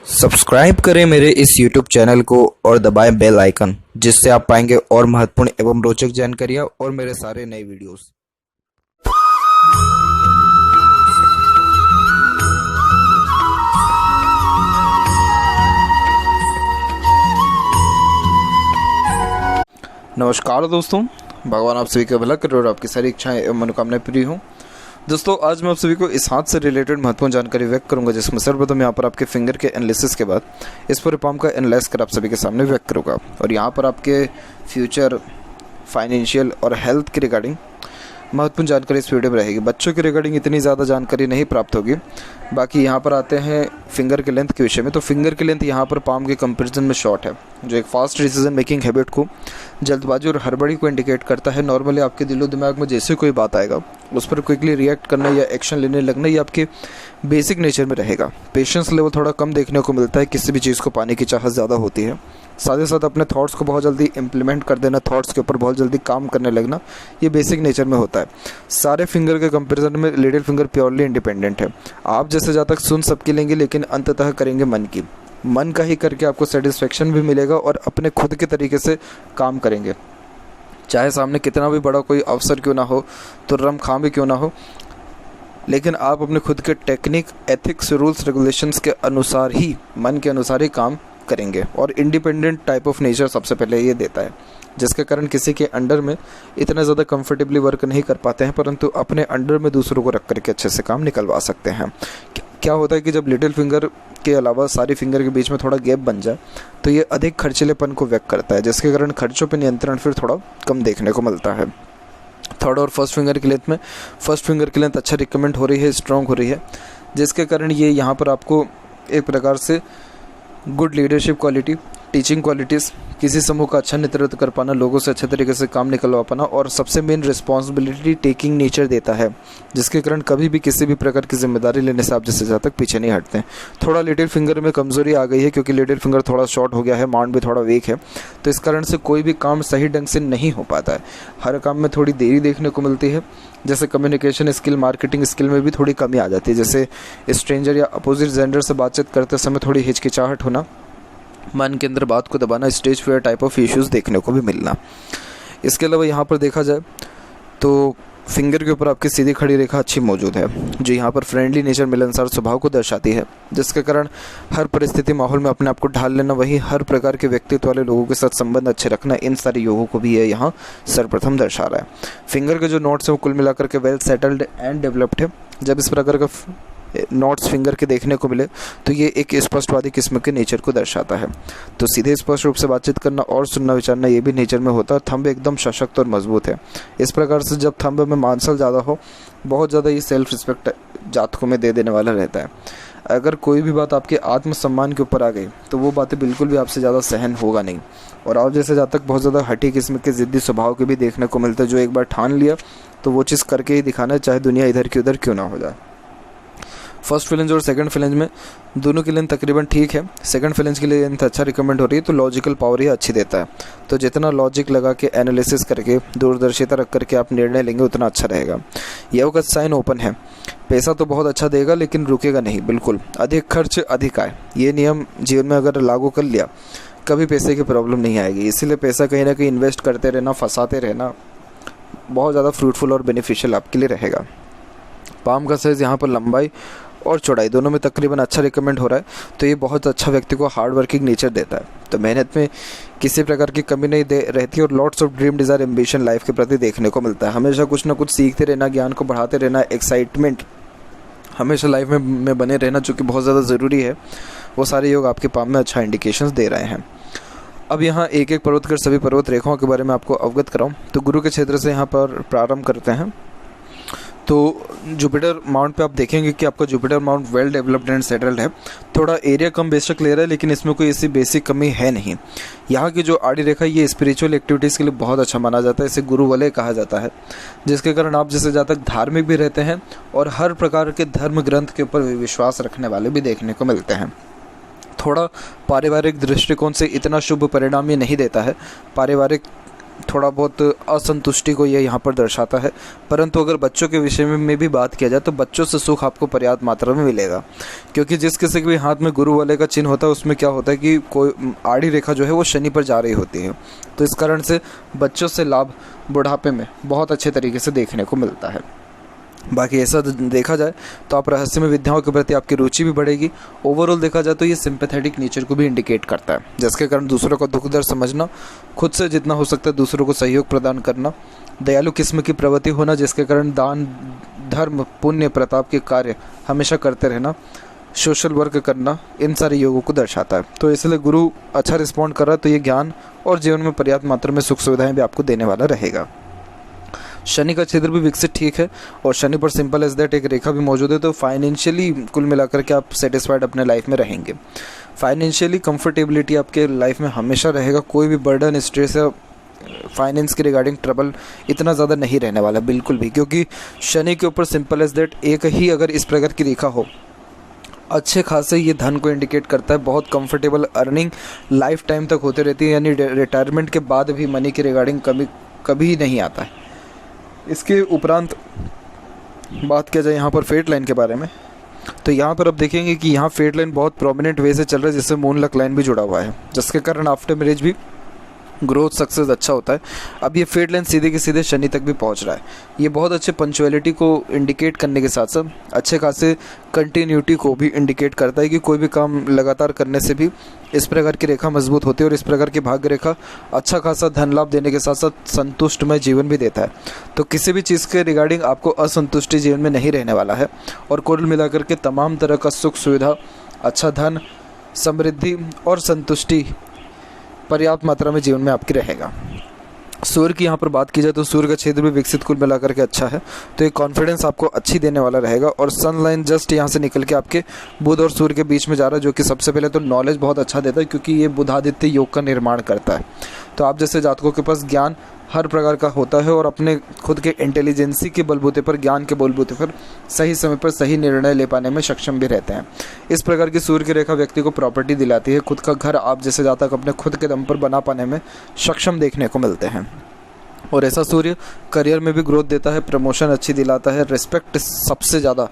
Subscribe करें मेरे इस YouTube चैनल को और दबाएं बेल आइकन, जिससे आप पाएंगे और महत्वपूर्ण एवं रोचक जानकारियां और मेरे सारे नए वीडियोस। नमस्कार दोस्तों, भगवान आप सभी का भला करे और आपकी सारी इच्छाएं एवं मनोकामनाएं पूरी हों। दोस्तों, आज मैं आप सभी को इस हाथ से रिलेटेड महत्वपूर्ण जानकारी व्यक्त करूंगा, जिसमें सर्वप्रथम यहाँ पर आपके फिंगर के एनालिसिस के बाद इस पूरे पाम का एनालाइज कर आप सभी के सामने व्यक्त करूंगा। और यहाँ पर आपके फ्यूचर, फाइनेंशियल और हेल्थ के रिगार्डिंग महत्वपूर्ण जानकारी इस वीडियो में रहेगी। बच्चों के रिगार्डिंग इतनी ज़्यादा जानकारी नहीं प्राप्त होगी। बाकी यहाँ पर आते हैं फिंगर के लेंथ के विषय में। तो फिंगर की लेंथ यहाँ पर पाम के कंपैरिजन में शॉर्ट है, जो एक फास्ट डिसीजन मेकिंग हैबिट को, जल्दबाजी और हड़बड़ी को इंडिकेट करता है। नॉर्मली आपके दिलो दिमाग में जैसे कोई बात आएगा उस पर क्विकली रिएक्ट करना या एक्शन लेने लगना, ये आपके बेसिक नेचर में रहेगा। पेशेंस लेवल थोड़ा कम देखने को मिलता है, किसी भी चीज़ को पाने की चाहत ज़्यादा होती है। साथ ही साथ अपने थॉट्स को बहुत जल्दी इम्प्लीमेंट कर देना, थॉट्स के ऊपर बहुत जल्दी काम करने लगना, ये बेसिक नेचर में होता है। सारे फिंगर के कंपैरिजन में लिटिल फिंगर प्योरली इंडिपेंडेंट है। आप जैसे जहाँ तक सुन सबकी लेंगे, लेकिन अंततः करेंगे मन का ही करके आपको सेटिस्फेक्शन भी मिलेगा और अपने खुद के तरीके से काम करेंगे। चाहे सामने कितना भी बड़ा कोई अवसर क्यों ना हो, तो रमखाम भी क्यों ना हो, लेकिन आप अपने खुद के टेक्निक, एथिक्स, रूल्स, रेगुलेशंस के अनुसार ही, मन के अनुसार ही काम करेंगे। और इंडिपेंडेंट टाइप ऑफ नेचर सबसे पहले ये देता है, जिसके कारण किसी के अंडर में इतना ज़्यादा कंफर्टेबली वर्क नहीं कर पाते हैं, परंतु अपने अंडर में दूसरों को रख करके अच्छे से काम निकलवा सकते हैं। क्या होता है कि जब लिटिल फिंगर के अलावा सारी फिंगर के बीच में थोड़ा गैप बन जाए, तो ये अधिक खर्चीलेपन को व्यक्त करता है, जिसके कारण खर्चों पर नियंत्रण फिर थोड़ा कम देखने को मिलता है। थर्ड और फर्स्ट फिंगर की लेंथ में, फर्स्ट फिंगर की लेंथ अच्छा रिकमेंड हो रही है, स्ट्रॉन्ग हो रही है, जिसके कारण ये यहाँ पर आपको एक प्रकार से good leadership quality, teaching qualities, किसी समूह का अच्छा नेतृत्व कर पाना, लोगों से अच्छे तरीके से काम निकलवा पाना, और सबसे मेन रिस्पॉन्सिबिलिटी टेकिंग नेचर देता है, जिसके कारण कभी भी किसी भी प्रकार की जिम्मेदारी लेने से आप जिससे ज़्यादा तक पीछे नहीं हटते हैं। थोड़ा लिटिल फिंगर में कमज़ोरी आ गई है, क्योंकि लिटिल फिंगर थोड़ा शॉर्ट हो गया है, माउंट भी थोड़ा वीक है, तो इस कारण से कोई भी काम सही ढंग से नहीं हो पाता है। हर काम में थोड़ी देरी देखने को मिलती है, जैसे कम्युनिकेशन स्किल, मार्केटिंग स्किल में भी थोड़ी कमी आ जाती है। जैसे स्ट्रेंजर या अपोजिट जेंडर से बातचीत करते समय थोड़ी हिचकिचाहट होना, मन के अंदर बात को दबाना, stage fair type of issues देखने को भी मिलना। इसके अलावा यहाँ पर देखा जाए तो फिंगर के ऊपर आपकी सीधी खड़ी रेखा अच्छी मौजूद है, जो यहाँ पर फ्रेंडली नेचर, मिलनसार स्वभाव को दर्शाती है, जिसके कारण हर परिस्थिति, माहौल में अपने आप को ढाल लेना, वही हर प्रकार के व्यक्तित्व वाले लोगों के साथ संबंध अच्छे रखना, इन सारे योगों को भी ये यहाँ सर्वप्रथम दर्शा रहा है। फिंगर के जो नोट्स हैं वो कुल मिलाकर के वेल सेटल्ड एंड डेवलप्ड है। जब इस प्रकार का नोट्स फिंगर के देखने को मिले तो ये एक स्पष्टवादी किस्म के नेचर को दर्शाता है। तो सीधे स्पष्ट रूप से बातचीत करना और सुनना विचारना ये भी नेचर में होता है। थंब एकदम सशक्त और मजबूत है। इस प्रकार से जब थंब में मांसल ज़्यादा हो, बहुत ज़्यादा ये सेल्फ रिस्पेक्ट जातकों में दे देने वाला रहता है। अगर कोई भी बात आपके आत्मसम्मान के ऊपर आ गई तो वो बातें बिल्कुल भी आपसे ज़्यादा सहन होगा नहीं। और आप जैसे जहाँ तक बहुत ज़्यादा हठी किस्म के ज़िद्दी स्वभाव के भी देखने को मिलता है, जो एक बार ठान लिया तो वो चीज़ करके ही दिखाना है, चाहे दुनिया इधर की उधर क्यों ना हो जाए। फर्स्ट फिलेंज और सेकंड फिलेंज में दोनों की लेंथ तकरीबन ठीक है। सेकंड फिलेंज के लिए लेंथ अच्छा रिकमेंड हो रही है, तो लॉजिकल पावर ही अच्छी देता है। तो जितना लॉजिक लगा के, एनालिसिस करके, दूरदर्शिता रख करके आप निर्णय लेंगे उतना अच्छा रहेगा। यह साइन ओपन है। पैसा तो बहुत अच्छा देगा, लेकिन रुकेगा नहीं, बिल्कुल। अधिक खर्च अधिक आय, ये नियम जीवन में अगर लागू कर लिया, कभी पैसे की प्रॉब्लम नहीं आएगी। इसीलिए पैसा कहीं ना कहीं इन्वेस्ट करते रहना, फंसाते रहना बहुत ज़्यादा फ्रूटफुल और बेनिफिशियल आपके लिए रहेगा। पाम का साइज़ यहाँ पर लंबाई और चौड़ाई दोनों में तकरीबन अच्छा रिकमेंड हो रहा है, तो ये बहुत अच्छा व्यक्ति को हार्ड वर्किंग नेचर देता है। तो मेहनत में किसी प्रकार की कमी नहीं रहती, और lots of dream, desire, ambition life के प्रति देखने को मिलता है। हमेशा कुछ ना कुछ सीखते रहना, ज्ञान को बढ़ाते रहना, एक्साइटमेंट हमेशा लाइफ में बने रहना, जो कि बहुत ज़्यादा ज़रूरी है। वो सारे योग आपके पाम में अच्छा इंडिकेशंस दे रहे हैं। अब यहाँ एक एक पर्वत कर सभी पर्वत रेखाओं के बारे में आपको अवगत कराऊँ तो गुरु के क्षेत्र से यहाँ पर प्रारंभ करते हैं। तो जुपिटर माउंट पे आप देखेंगे कि आपका Jupiter mount well developed and settled है। थोड़ा एरिया कम बेशक ले रहा है, लेकिन इसमें कोई ऐसी बेसिक कमी है नहीं। यहाँ की जो आड़ी रेखा, ये स्पिरिचुअल एक्टिविटीज़ के लिए बहुत अच्छा माना जाता है। इसे गुरु वलय कहा जाता है, जिसके कारण आप जैसे ज़्यादा तक धार्मिक भी रहते हैं और हर प्रकार के धर्म ग्रंथ के ऊपर विश्वास रखने वाले भी देखने को मिलते हैं। थोड़ा पारिवारिक दृष्टिकोण से इतना शुभ परिणाम ये नहीं देता है। पारिवारिक थोड़ा बहुत असंतुष्टि को ये यहाँ पर दर्शाता है। परंतु अगर बच्चों के विषय में भी बात किया जाए तो बच्चों से सुख आपको पर्याप्त मात्रा में मिलेगा, क्योंकि जिस किसी के भी हाथ में गुरु वाले का चिन्ह होता है उसमें क्या होता है कि कोई आड़ी रेखा जो है वो शनि पर जा रही होती है। तो इस कारण से बच्चों से लाभ बुढ़ापे में बहुत अच्छे तरीके से देखने को मिलता है। बाकी ऐसा देखा जाए तो आप रहस्यमय विद्याओं के प्रति आपकी रुचि भी बढ़ेगी। ओवरऑल देखा जाए तो ये सिंपैथेटिक नेचर को भी इंडिकेट करता है, जिसके कारण दूसरों का दुख दर्द समझना, खुद से जितना हो सकता है दूसरों को सहयोग प्रदान करना, दयालु किस्म की प्रवृत्ति होना, जिसके कारण दान धर्म पुण्य प्रताप के कार्य हमेशा करते रहना, सोशल वर्क करना, इन सारे योगों को दर्शाता है। तो इसलिए गुरु अच्छा रिस्पॉन्ड कर रहा है तो ये ज्ञान और जीवन में पर्याप्त मात्रा में सुख सुविधाएं भी आपको देने वाला रहेगा। शनि का क्षेत्र भी विकसित ठीक है और शनि पर सिंपल एज दैट एक रेखा भी मौजूद है। तो फाइनेंशियली कुल मिलाकर के आप सेटिस्फाइड अपने लाइफ में रहेंगे। फाइनेंशियली कंफर्टेबिलिटी आपके लाइफ में हमेशा रहेगा। कोई भी बर्डन स्ट्रेस या फाइनेंस के रिगार्डिंग ट्रबल इतना ज़्यादा नहीं रहने वाला बिल्कुल भी, क्योंकि शनि के ऊपर सिंपल एज दैट एक ही अगर इस प्रकार की रेखा हो, अच्छे खासे ये धन को इंडिकेट करता है। बहुत कंफर्टेबल अर्निंग लाइफ टाइम तक होती रहती है, यानी रिटायरमेंट के बाद भी मनी की रिगार्डिंग कभी नहीं आता है। इसके उपरांत बात किया जाए यहाँ पर फेट लाइन के बारे में, तो यहाँ पर अब देखेंगे कि यहाँ फेट लाइन बहुत प्रोमिनेंट वे से चल रहा है, जिससे मून लक लाइन भी जुड़ा हुआ है, जिसके कारण आफ्टर मैरिज भी ग्रोथ सक्सेस अच्छा होता है। अब ये फेट लाइन सीधे के सीधे शनि तक भी पहुंच रहा है। ये बहुत अच्छे पंचुअलिटी को इंडिकेट करने के साथ साथ अच्छे खासे कंटिन्यूटी को भी इंडिकेट करता है कि कोई भी काम लगातार करने से भी इस प्रकार की रेखा मजबूत होती है और इस प्रकार की भाग्य रेखा अच्छा खासा धन लाभ देने के साथ साथ संतुष्टमय जीवन भी देता है। तो किसी भी चीज़ के रिगार्डिंग आपको असंतुष्टि जीवन में नहीं रहने वाला है और कुल मिलाकर के तमाम तरह का सुख सुविधा, अच्छा धन, समृद्धि और संतुष्टि पर्याप्त मात्रा में जीवन में आपकी रहेगा। सूर्य की यहाँ पर बात की जाए तो सूर्य का क्षेत्र भी विकसित कुल मिलाकर के अच्छा है, तो ये कॉन्फिडेंस आपको अच्छी देने वाला रहेगा। और सनलाइन जस्ट यहाँ से निकल के आपके बुध और सूर्य के बीच में जा रहा है, जो कि सबसे पहले तो नॉलेज बहुत अच्छा देता है, क्योंकि ये बुधादित्य योग का निर्माण करता है। तो आप जैसे जातकों के पास ज्ञान हर प्रकार का होता है और अपने खुद के इंटेलिजेंसी के बलबूते पर, ज्ञान के बलबूते पर सही समय पर सही निर्णय ले पाने में सक्षम भी रहते हैं। इस प्रकार की सूर्य की रेखा व्यक्ति को प्रॉपर्टी दिलाती है। खुद का घर आप जैसे जातक अपने खुद के दम पर बना पाने में सक्षम देखने को मिलते हैं। और ऐसा सूर्य करियर में भी ग्रोथ देता है, प्रमोशन अच्छी दिलाता है, रिस्पेक्ट सबसे ज़्यादा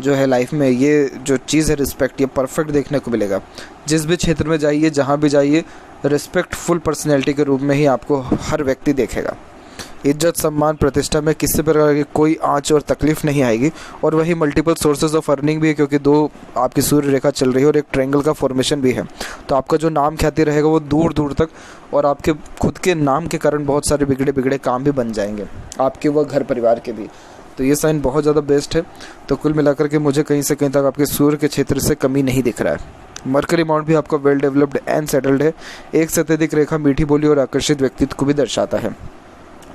जो है लाइफ में ये जो चीज़ है रिस्पेक्ट, ये परफेक्ट देखने को मिलेगा। जिस भी क्षेत्र में जाइए, जहाँ भी जाइए, रिस्पेक्टफुल पर्सनैलिटी के रूप में ही आपको हर व्यक्ति देखेगा। इज्जत, सम्मान, प्रतिष्ठा में किसी प्रकार की कोई आंच और तकलीफ नहीं आएगी। और वही मल्टीपल सोर्सेज ऑफ अर्निंग भी है, क्योंकि दो आपकी सूर्य रेखा चल रही है और एक ट्रायंगल का फॉर्मेशन भी है। तो आपका जो नाम ख्याति रहेगा वो दूर दूर तक, और आपके खुद के नाम के कारण बहुत सारे बिगड़े काम भी बन जाएंगे, आपके व घर परिवार के भी। तो ये साइन बहुत ज़्यादा बेस्ट है। तो कुल मिलाकर के मुझे कहीं से कहीं तक आपके सूर्य के क्षेत्र से कमी नहीं दिख रहा है। मरकरी माउंट भी आपका वेल डेवलप्ड एंड सेटल्ड है। एक से अत्यधिक रेखा मीठी बोली और आकर्षित व्यक्तित्व को भी दर्शाता है।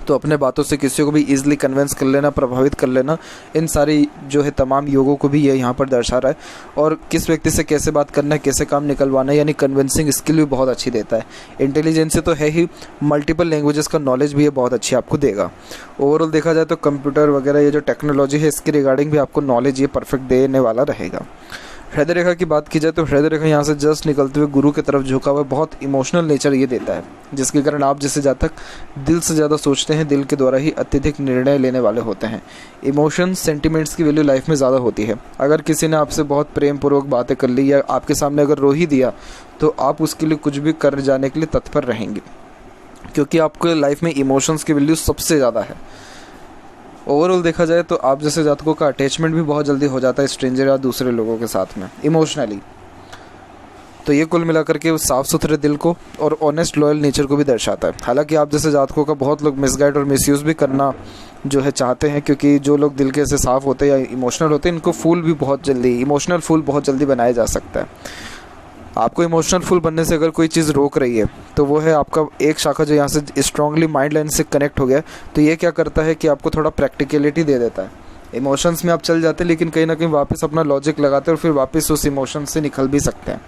तो अपने बातों से किसी को भी ईजिली कन्विंस कर लेना, प्रभावित कर लेना, इन सारी जो है तमाम योगों को भी ये यहाँ पर दर्शा रहा है। और किस व्यक्ति से कैसे बात करना है, कैसे काम निकलवाना है, यानी कन्विंसिंग स्किल भी बहुत अच्छी देता है। इंटेलिजेंस तो है ही, मल्टीपल लैंग्वेजेस का नॉलेज भी ये बहुत अच्छी आपको देगा। ओवरऑल देखा जाए तो कंप्यूटर वगैरह ये जो टेक्नोलॉजी है इसके रिगार्डिंग भी आपको नॉलेज ये परफेक्ट देने वाला रहेगा। हृदय रेखा की बात की जाए तो हृदय रेखा यहाँ से जस्ट निकलते हुए गुरु की तरफ झुका हुआ बहुत इमोशनल नेचर ये देता है, जिसके कारण आप जैसे जातक दिल से ज़्यादा सोचते हैं, दिल के द्वारा ही अत्यधिक निर्णय लेने वाले होते हैं। इमोशंस, सेंटिमेंट्स की वैल्यू लाइफ में ज़्यादा होती है। अगर किसी ने आपसे बहुत प्रेम पूर्वक बातें कर ली या आपके सामने अगर रो ही दिया तो आप उसके लिए कुछ भी कर जाने के लिए तत्पर रहेंगे, क्योंकि आपके लाइफ में इमोशंस की वैल्यू सबसे ज़्यादा है। ओवरऑल देखा जाए तो आप जैसे जातकों का अटैचमेंट भी बहुत जल्दी हो जाता है स्ट्रेंजर या दूसरे लोगों के साथ में इमोशनली। तो ये कुल मिलाकर के साफ़ सुथरे दिल को और ऑनेस्ट लॉयल नेचर को भी दर्शाता है। हालांकि आप जैसे जातकों का बहुत लोग मिसगाइड और मिसयूज़ भी करना जो है चाहते हैं, क्योंकि जो लोग दिल के से साफ़ होते हैं या इमोशनल होते हैं, इनको फूल भी बहुत जल्दी, इमोशनल फूल बहुत जल्दी बनाया जा सकता है। आपको इमोशनल फुल बनने से अगर कोई चीज़ रोक रही है तो वो है आपका एक शाखा जो यहाँ से स्ट्रांगली माइंड लाइन से कनेक्ट हो गया। तो ये क्या करता है कि आपको थोड़ा प्रैक्टिकलिटी दे देता है। इमोशंस में आप चल जाते हैं लेकिन कहीं ना कहीं वापस अपना लॉजिक लगाते हैं और फिर वापस उस इमोशन से निकल भी सकते हैं।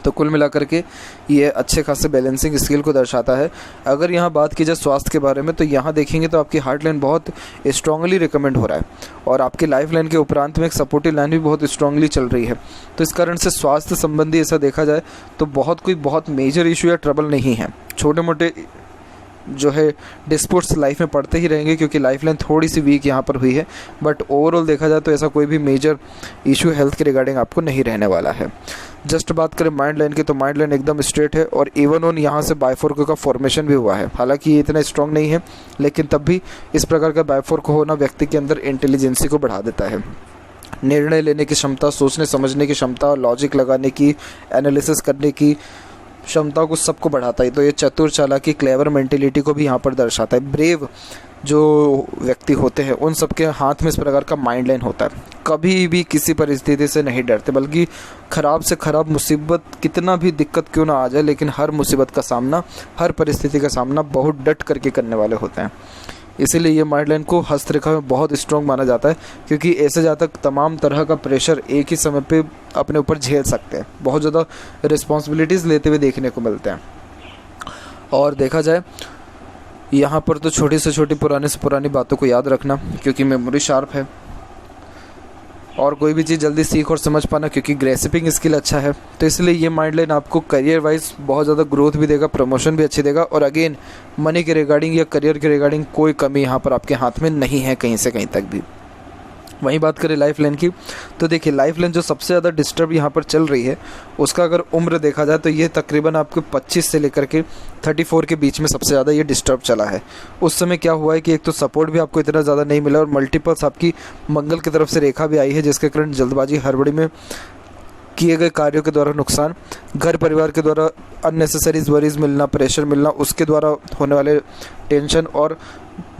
तो कुल मिलाकर के ये अच्छे खासे बैलेंसिंग स्किल को दर्शाता है। अगर यहाँ बात की जाए स्वास्थ्य के बारे में तो यहाँ देखेंगे तो आपकी हार्ट लाइन बहुत स्ट्रांगली रिकमेंड हो रहा है और आपकी लाइफ लाइन के उपरांत में एक सपोर्टिव लाइन भी बहुत स्ट्रांगली चल रही है। तो इस कारण से स्वास्थ्य संबंधी ऐसा देखा जाए तो बहुत मेजर इशू या ट्रबल नहीं है। छोटे मोटे जो है डिस्प्यूट्स लाइफ में पड़ते ही रहेंगे, क्योंकि लाइफ लाइन थोड़ी सी वीक यहाँ पर हुई है। बट ओवरऑल देखा जाए तो ऐसा कोई भी मेजर इशू हेल्थ के रिगार्डिंग आपको नहीं रहने वाला है। जस्ट बात करें माइंड लाइन की, तो माइंड लाइन एकदम स्ट्रेट है और इवन ऑन यहाँ से बाइफोर्क का फॉर्मेशन भी हुआ है। हालांकि ये इतना स्ट्रॉन्ग नहीं है, लेकिन तब भी इस प्रकार का बाइफोर्क होना व्यक्ति के अंदर इंटेलिजेंसी को बढ़ा देता है। निर्णय लेने की क्षमता, सोचने समझने की क्षमता, लॉजिक लगाने की, एनालिसिस करने की क्षमता को सबको बढ़ाता है। तो ये चतुर, चालाकी, क्लेवर मेंटेलिटी को भी यहाँ पर दर्शाता है। ब्रेव जो व्यक्ति होते हैं उन सबके हाथ में इस प्रकार का माइंड लाइन होता है। कभी भी किसी परिस्थिति से नहीं डरते, बल्कि ख़राब से ख़राब मुसीबत कितना भी दिक्कत क्यों ना आ जाए, लेकिन हर मुसीबत का सामना, हर परिस्थिति का सामना बहुत डट करके करने वाले होते हैं। इसीलिए ये माइंड लाइन को हस्तरेखा में बहुत स्ट्रॉन्ग माना जाता है, क्योंकि ऐसे जातक तमाम तरह का प्रेशर एक ही समय पे अपने ऊपर झेल सकते हैं। बहुत ज़्यादा रिस्पॉन्सिबिलिटीज़ लेते हुए देखने को मिलते हैं। और देखा जाए यहाँ पर तो छोटी से छोटी, पुराने से पुरानी बातों को याद रखना, क्योंकि मेमोरी शार्प है, और कोई भी चीज़ जल्दी सीख और समझ पाना, क्योंकि ग्रेसिपिंग स्किल अच्छा है। तो इसलिए ये माइंड लाइन आपको करियर वाइज बहुत ज़्यादा ग्रोथ भी देगा, प्रमोशन भी अच्छी देगा। और अगेन मनी के रिगार्डिंग या करियर के रिगार्डिंग कोई कमी यहाँ पर आपके हाथ में नहीं है कहीं से कहीं तक भी। वहीं बात करें लाइफ लाइन की, तो देखिए लाइफ लाइन जो सबसे ज़्यादा डिस्टर्ब यहाँ पर चल रही है, उसका अगर उम्र देखा जाए तो ये तकरीबन आपके 25 से लेकर के 34 के बीच में सबसे ज़्यादा ये डिस्टर्ब चला है। उस समय क्या हुआ है कि एक तो सपोर्ट भी आपको इतना ज़्यादा नहीं मिला, और मल्टीपल्स आपकी मंगल की तरफ से रेखा भी आई है, जिसके कारण जल्दबाजी, हड़बड़ी में किए गए कार्यों के द्वारा नुकसान, घर परिवार के द्वारा अननेसेसरी वरीज मिलना, प्रेशर मिलना, उसके द्वारा होने वाले टेंशन और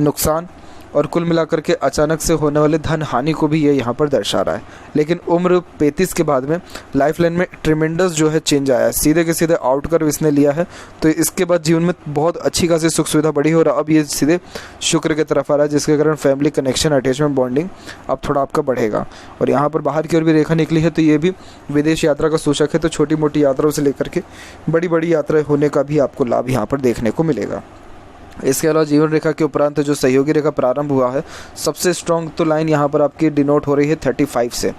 नुकसान, और कुल मिलाकर के अचानक से होने वाले धन हानि को भी ये यहाँ पर दर्शा रहा है। लेकिन उम्र 35 के बाद में लाइफ लाइन में ट्रिमेंडस जो है चेंज आया है, सीधे के सीधे आउटकर्व इसने लिया है। तो इसके बाद जीवन में बहुत अच्छी खासी सुख सुविधा बढ़ी, और अब ये सीधे शुक्र की तरफ आ रहा है, जिसके कारण फैमिली कनेक्शन, अटैचमेंट, बॉन्डिंग अब थोड़ा आपका बढ़ेगा। और यहाँ पर बाहर की ओर भी रेखा निकली है, तो ये भी विदेश यात्रा का सूचक है। तो छोटी मोटी यात्राओं से लेकर के बड़ी बड़ी यात्राएं होने का भी आपको लाभ यहाँ पर देखने को मिलेगा। इसके अलावा जीवन रेखा के उपरांत जो सहयोगी रेखा प्रारंभ हुआ है, सबसे स्ट्रॉन्ग तो लाइन यहाँ पर आपकी डिनोट हो रही है 35 से।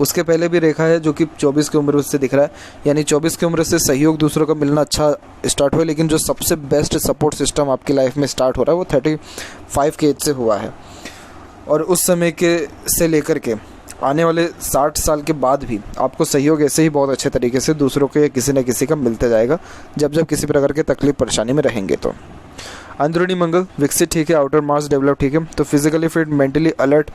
उसके पहले भी रेखा है जो कि 24 की उम्र से दिख रहा है, यानी 24 की उम्र से सहयोग दूसरों का मिलना अच्छा स्टार्ट हुआ। लेकिन जो सबसे बेस्ट सपोर्ट सिस्टम आपकी लाइफ में स्टार्ट हो रहा है वो 35 के एज से हुआ है। और उस समय के से लेकर के आने वाले 60 साल के बाद भी आपको सहयोग ऐसे ही बहुत अच्छे तरीके से दूसरों के या किसी न किसी का मिलता जाएगा, जब किसी प्रकार की तकलीफ परेशानी में रहेंगे। तो अंदरूनी मंगल विकसित ठीक है, आउटर मास डेवलप ठीक है। तो फिजिकली फिट, मेंटली अलर्ट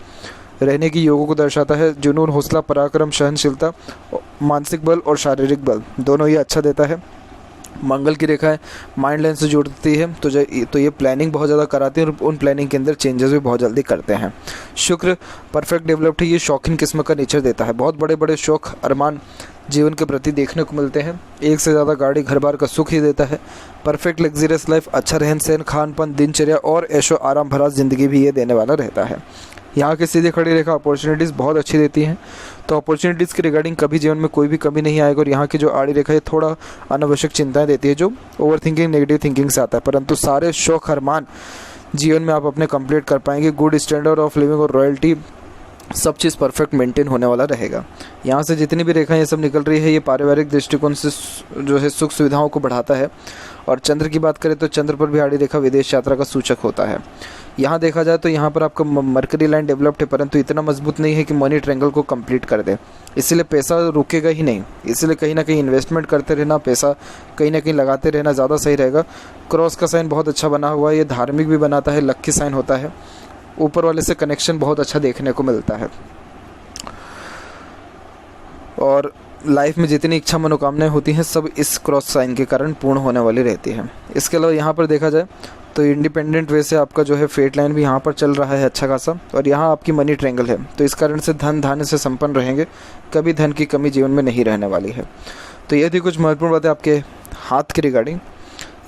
रहने की योगों को दर्शाता है। जुनून, हौसला, पराक्रम, सहनशीलता, मानसिक बल और शारीरिक बल दोनों ये अच्छा देता है। मंगल की रेखा है माइंड लाइन से जुड़ती है, तो ये प्लानिंग बहुत ज़्यादा कराती है, और उन प्लानिंग के अंदर चेंजेस भी बहुत जल्दी करते हैं। शुक्र परफेक्ट डेवलप्ड है, ये शौकीन किस्म का नेचर देता है। बहुत बड़े बड़े शौक, अरमान जीवन के प्रति देखने को मिलते हैं। एक से ज़्यादा गाड़ी, घर बार का सुख ही देता है। परफेक्ट लग्जरियस लाइफ, अच्छा रहन सहन, खान पान, दिनचर्या और ऐशो आराम भरा ज़िंदगी भी ये देने वाला रहता है। यहाँ की सीधी खड़ी रेखा अपॉर्चुनिटीज़ बहुत अच्छी देती हैं, तो अपॉर्चुनिटीज़ के रिगार्डिंग कभी जीवन में कोई भी कमी नहीं आएगी। और यहाँ की जो आड़ी रेखा है थोड़ा अनावश्यक चिंताएं देती है, जो ओवर थिंकिंग, नेगेटिव थिंकिंग से आता है। परंतु सारे शौक, अरमान जीवन में आप अपने कंप्लीट कर पाएंगे। गुड स्टैंडर्ड ऑफ लिविंग और रॉयल्टी, सब चीज़ परफेक्ट मेंटेन होने वाला रहेगा। यहाँ से जितनी भी रेखाएं ये सब निकल रही है, ये पारिवारिक दृष्टिकोण से जो है सुख सुविधाओं को बढ़ाता है। और चंद्र की बात करें तो चंद्र पर भी आड़ी रेखा विदेश यात्रा का सूचक होता है। यहाँ देखा जाए तो यहाँ पर आपका मरकरी लाइन डेवलप्ड है, परंतु इतना मजबूत नहीं है कि मनी ट्रायंगल को कंप्लीट कर दे। इसलिए पैसा रुकेगा ही नहीं, इसलिए कहीं ना कहीं इन्वेस्टमेंट करते रहना, पैसा कहीं ना कहीं लगाते रहना ज़्यादा सही रहेगा। क्रॉस का साइन बहुत अच्छा बना हुआ है, ये धार्मिक भी बनाता है, लक्की साइन होता है, ऊपर वाले से कनेक्शन बहुत अच्छा देखने को मिलता है। और लाइफ में जितनी इच्छा मनोकामनाएं होती हैं सब इस क्रॉस साइन के कारण पूर्ण होने वाली रहती है। इसके अलावा यहाँ पर देखा जाए तो इंडिपेंडेंट वे से आपका जो है फेट लाइन भी यहाँ पर चल रहा है अच्छा खासा, और यहाँ आपकी मनी ट्रायंगल है, तो इस कारण से धन धान्य से संपन्न रहेंगे, कभी धन की कमी जीवन में नहीं रहने वाली है। तो ये थी कुछ महत्वपूर्ण बातें आपके हाथ के रिगार्डिंग।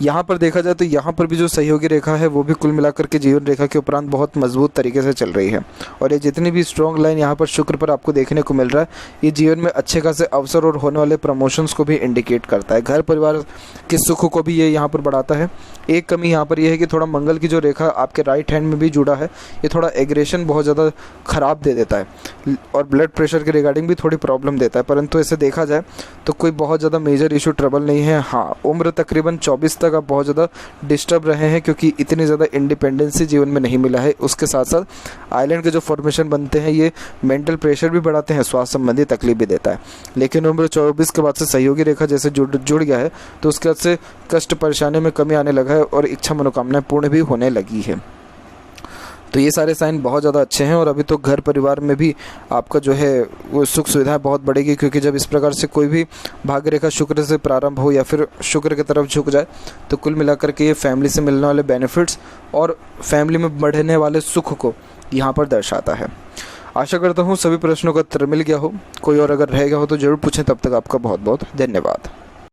यहाँ पर देखा जाए तो यहाँ पर भी जो सहयोगी रेखा है वो भी कुल मिलाकर के जीवन रेखा के उपरांत बहुत मजबूत तरीके से चल रही है। और ये जितनी भी स्ट्रॉन्ग लाइन यहाँ पर शुक्र पर आपको देखने को मिल रहा है, ये जीवन में अच्छे खासे अवसर और होने वाले प्रमोशंस को भी इंडिकेट करता है। घर परिवार के सुख को भी ये यहाँ पर बढ़ाता है। एक कमी यहाँ पर यह है कि थोड़ा मंगल की जो रेखा आपके राइट हैंड में भी जुड़ा है, ये थोड़ा एग्रेशन बहुत ज़्यादा ख़राब दे देता है, और ब्लड प्रेशर के रिगार्डिंग भी थोड़ी प्रॉब्लम देता है। परंतु ऐसे देखा जाए तो कोई बहुत ज़्यादा मेजर इशू, ट्रबल नहीं है। हाँ, उम्र तकरीबन 24 तक तक आप बहुत ज़्यादा डिस्टर्ब रहे हैं, क्योंकि इतनी ज़्यादा इंडिपेंडेंसी जीवन में नहीं मिला है। उसके साथ साथ आइलैंड के जो फॉर्मेशन बनते हैं ये मेंटल प्रेशर भी बढ़ाते हैं, स्वास्थ्य संबंधी तकलीफ भी देता है। लेकिन उम्र 24 के बाद से सहयोगी रेखा जैसे जुड़ गया है, तो उसके बाद से कष्ट परेशानी में कमी आने लगा है और इच्छा मनोकामनाएं पूर्ण भी होने लगी है। तो ये सारे साइन बहुत ज़्यादा अच्छे हैं। और अभी तो घर परिवार में भी आपका जो है वो सुख सुविधाएं बहुत बढ़ेगी, क्योंकि जब इस प्रकार से कोई भी भाग्य रेखा शुक्र से प्रारंभ हो या फिर शुक्र की तरफ झुक जाए, तो कुल मिलाकर के ये फैमिली से मिलने वाले बेनिफिट्स और फैमिली में बढ़ने वाले सुख को यहाँ पर दर्शाता है। आशा करता हूँ सभी प्रश्नों का उत्तर मिल गया हो। कोई और अगर रह गया हो तो ज़रूर पूछें। तब तक आपका बहुत बहुत धन्यवाद।